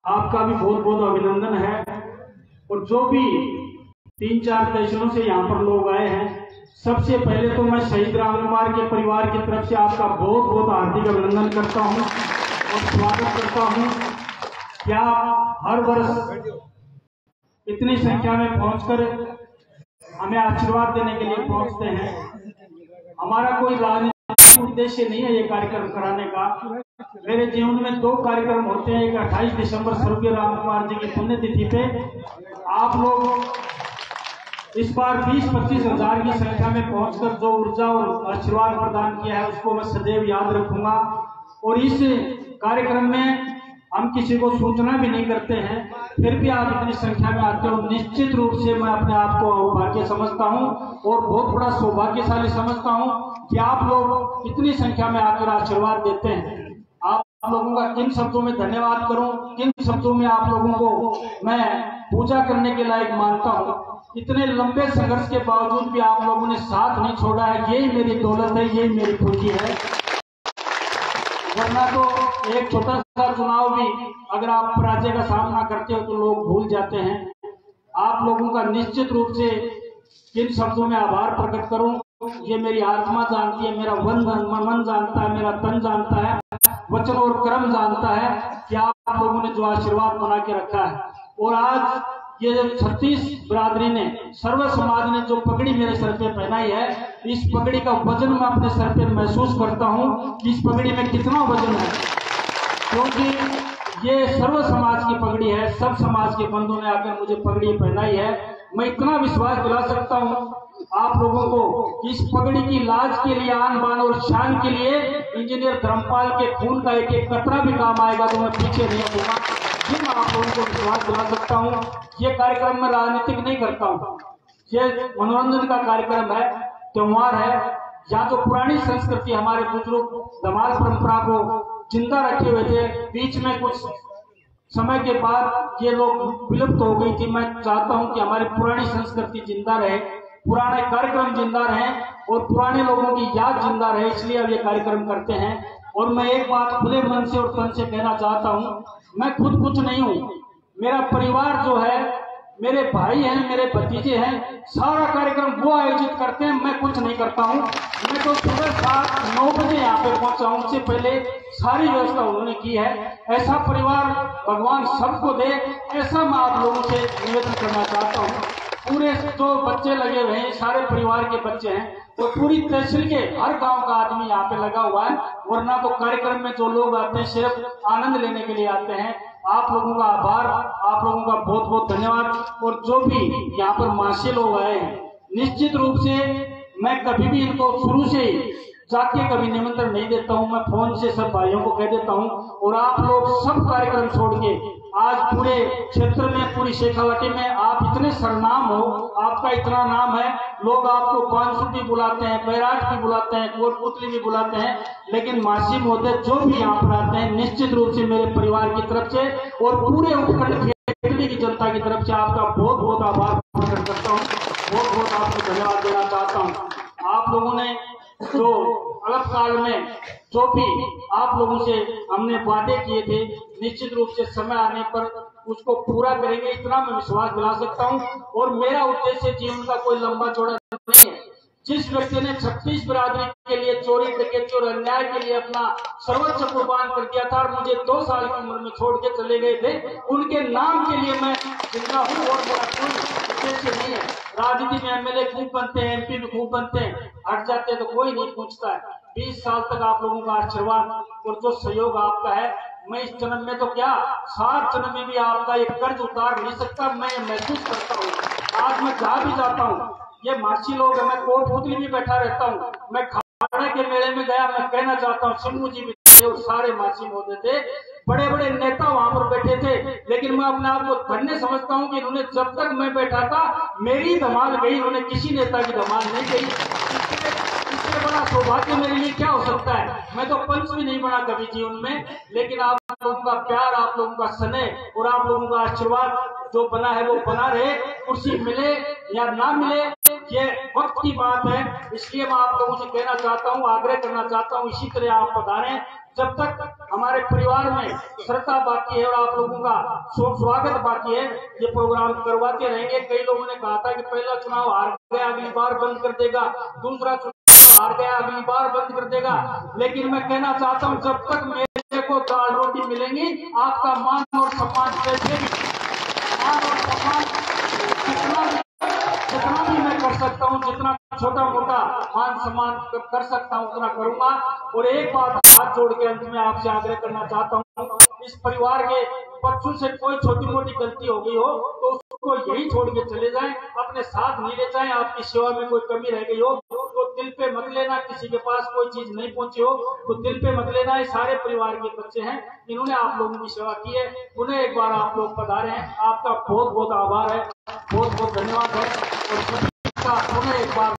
आपका भी बहुत बहुत अभिनंदन है। और जो भी 3-4 देशों से यहाँ पर लोग आए हैं, सबसे पहले तो मैं शहीद राम कुमार के परिवार की तरफ से आपका बहुत बहुत हार्दिक अभिनंदन करता हूँ और स्वागत करता हूँ। क्या हर वर्ष इतनी संख्या में पहुंचकर हमें आशीर्वाद देने के लिए पहुंचते हैं। हमारा कोई राजनीतिक उद्देश्य नहीं है ये कार्यक्रम कराने का। मेरे जीवन में 2 कार्यक्रम होते हैं। एक 28 दिसंबर स्वर्गीय राम कुमार जी की पुण्यतिथि पे आप लोग इस बार 20-25 हजार की संख्या में पहुंचकर जो ऊर्जा और आशीर्वाद प्रदान किया है उसको मैं सदैव याद रखूंगा। और इस कार्यक्रम में हम किसी को सूचना भी नहीं करते हैं, फिर भी आप इतनी संख्या में आते हो। निश्चित रूप से मैं अपने आप को भाग्य समझता हूं और बहुत बड़ा सौभाग्यशाली समझता हूं कि आप लोग इतनी संख्या में आकर आशीर्वाद देते हैं। आप लोगों का किन शब्दों में धन्यवाद करूं, किन शब्दों में आप लोगों को मैं पूजा करने के लायक मानता हूं। इतने लंबे संघर्ष के बावजूद भी आप लोगों ने साथ नहीं छोड़ा है, यही मेरी दौलत है, यही मेरी पूंजी है। वरना तो एक छोटा सा चुनाव भी अगर आप पराजय का सामना करते हो तो लोग भूल जाते हैं। आप लोगों का निश्चित रूप से किन शब्दों में आभार प्रकट करूं, ये मेरी आत्मा जानती है, मेरा मन जानता है, मेरा तन जानता है, वचन और कर्म जानता है कि आप लोगों ने जो आशीर्वाद बना के रखा है। और आज ये 36 बिरादरी ने, सर्व समाज ने जो पगड़ी मेरे सर पे पहनाई है, इस पगड़ी का वजन मैं अपने सर पे महसूस करता हूँ कि इस पगड़ी में कितना वजन है, क्योंकि ये सर्व समाज की पगड़ी है। सब समाज के बंधुओं ने आकर मुझे पगड़ी पहनाई है। मैं इतना विश्वास दिला सकता हूँ आप लोगों को कि इस पगड़ी की लाज के लिए, आन बान और शान के लिए इंजीनियर धर्मपाल के खून का एक एक कतरा भी काम आएगा तो मैं पीछे नहीं हटूंगा। मैं आप लोगों को विश्वास दिला सकता हूँ। ये कार्यक्रम में राजनीतिक नहीं करता हूँ, ये मनोरंजन का कार्यक्रम है, त्योहार है। या तो पुरानी संस्कृति, हमारे बुजुर्ग धमाल परंपरा को जिंदा रखे हुए थे, बीच में कुछ समय के बाद ये लोग विलुप्त हो गई थी। मैं चाहता हूं कि हमारी पुरानी संस्कृति जिंदा रहे, पुराने कार्यक्रम जिंदा रहे और पुराने लोगों की याद जिंदा रहे, इसलिए अब ये कार्यक्रम करते हैं। और मैं एक बात खुले मन से और तन से कहना चाहता हूं, मैं खुद कुछ नहीं हूं, मेरा परिवार जो है, मेरे भाई हैं, मेरे भतीजे हैं, सारा कार्यक्रम वो आयोजित करते हैं, मैं कुछ नहीं करता हूं। मैं तो सुबह 7-9 बजे यहाँ पे पहुंचा हूं, उससे पहले सारी व्यवस्था उन्होंने की है। ऐसा परिवार भगवान सबको दे, ऐसा मैं आप लोगों से निवेदन करना चाहता हूँ। पूरे जो बच्चे लगे हुए हैं, सारे परिवार के बच्चे हैं, तो पूरी तहसील के हर गांव का आदमी यहाँ पे लगा हुआ है। वरना तो कार्यक्रम में जो लोग आते हैं सिर्फ आनंद लेने के लिए आते हैं। आप लोगों का आभार, आप लोगों का बहुत बहुत धन्यवाद। और जो भी यहाँ पर मासी लोग आए हैं, निश्चित रूप से मैं कभी भी इनको शुरू से ही जाके कभी निमंत्रण नहीं देता हूँ, मैं फोन से सब भाइयों को कह देता हूँ। और आप लोग सब कार्यक्रम छोड़ के आज पूरे क्षेत्र में, पूरी शेखावाटी में आप इतने सरनाम हो, आपका इतना नाम है, लोग आपको पांचू भी बुलाते हैं, बैराट भी बुलाते हैं, कोटपुतली भी बुलाते हैं, लेकिन मासी महोदय जो भी यहाँ पर आते हैं, निश्चित रूप से मेरे परिवार की तरफ से और पूरे उपखंड खेतड़ी की जनता की तरफ से आपका बहुत बहुत आभार प्रकट करता हूँ, बहुत बहुत आपको धन्यवाद देना चाहता हूँ। आप लोगों ने जो अलग काल में जो भी आप लोगों से हमने वादे किए थे, निश्चित रूप से समय आने पर उसको पूरा करेंगे, इतना मैं विश्वास दिला सकता हूं। और मेरा उद्देश्य जीवन का कोई लंबा चौड़ा नहीं है। जिस व्यक्ति ने 36 बिरादरी के लिए चोरी, डकैती और अन्याय के लिए अपना सर्वोच्च कुर्बान कर दिया था और मुझे 2 साल की उम्र में छोड़ के चले गए थे, उनके नाम के लिए मैं जिंदा हूँ और मेरा कोई उद्देश्य नहीं है। राजनीति में एमएलए खूब बनते हैं, एमपी भी खूब बनते हैं, हट जाते तो कोई नहीं पूछता है। 20 साल तक आप लोगों का आशीर्वाद और जो सहयोग आपका है, मैं इस जन्म में तो क्या 7 जन्म में भी आपका एक कर्ज उतार नहीं सकता। मैं महसूस करता हूँ, आज मैं जहाँ भी जाता हूँ, ये मासी लोग हैं, मैं कोटपुतली भी बैठा रहता हूँ, मैं खाड़ा के मेले में गया, मैं कहना चाहता हूँ सिन्नू जी भी थे और सारे मासी होते थे, बड़े बड़े नेता वहां पर बैठे थे, लेकिन मैं अपने आप को धन्य समझता हूँ कि इन्होंने जब तक मैं बैठा था मेरी धमाल गई, इन्होंने किसी नेता की धमाल नहीं गई। इससे बड़ा सौभाग्य मेरे लिए क्या हो सकता है। मैं तो पंच भी नहीं बना कभी जीवन में, लेकिन आप लोगों का प्यार, आप लोगों का स्नेह और आप लोगों का आशीर्वाद जो बना है वो बना रहे। कुर्सी मिले या ना मिले ये वक्त की बात है, इसलिए मैं आप लोगों से कहना चाहता हूँ, आग्रह करना चाहता हूँ, इसी तरह आप पधारें। जब तक हमारे परिवार में श्रद्धा बाकी है और आप लोगों का स्वागत बाकी है, ये प्रोग्राम करवाते रहेंगे। कई लोगों ने कहा था कि पहला चुनाव हार गया अगली बार बंद कर देगा, दूसरा चुनाव हार गया अगली बार बंद कर देगा, लेकिन मैं कहना चाहता हूँ जब तक मेरे को दाल रोटी मिलेंगी, आपका मान और सम्मान कैसे भी, मान और सम्मान जितना भी मैं कर सकता हूँ, जितना छोटा मोटा मान सम्मान कर सकता हूँ उतना करूंगा। और एक बात हाथ जोड़ के अंत में आपसे आग्रह करना चाहता हूँ, इस परिवार के बच्चों से कोई छोटी मोटी गलती हो गई हो तो उसको यही छोड़ के चले जाएं, अपने साथ नहीं ले जाएं। आपकी सेवा में कोई कमी रह गई हो तो दिल पे मत लेना, किसी के पास कोई चीज नहीं पहुंची हो तो दिल पे मत लेना। ये सारे परिवार के बच्चे हैं, इन्होंने आप लोगों की सेवा की है, उन्हें एक बार आप लोग पधारे हैं, आपका बहुत बहुत आभार है, बहुत बहुत धन्यवाद है। और उन्हें एक बार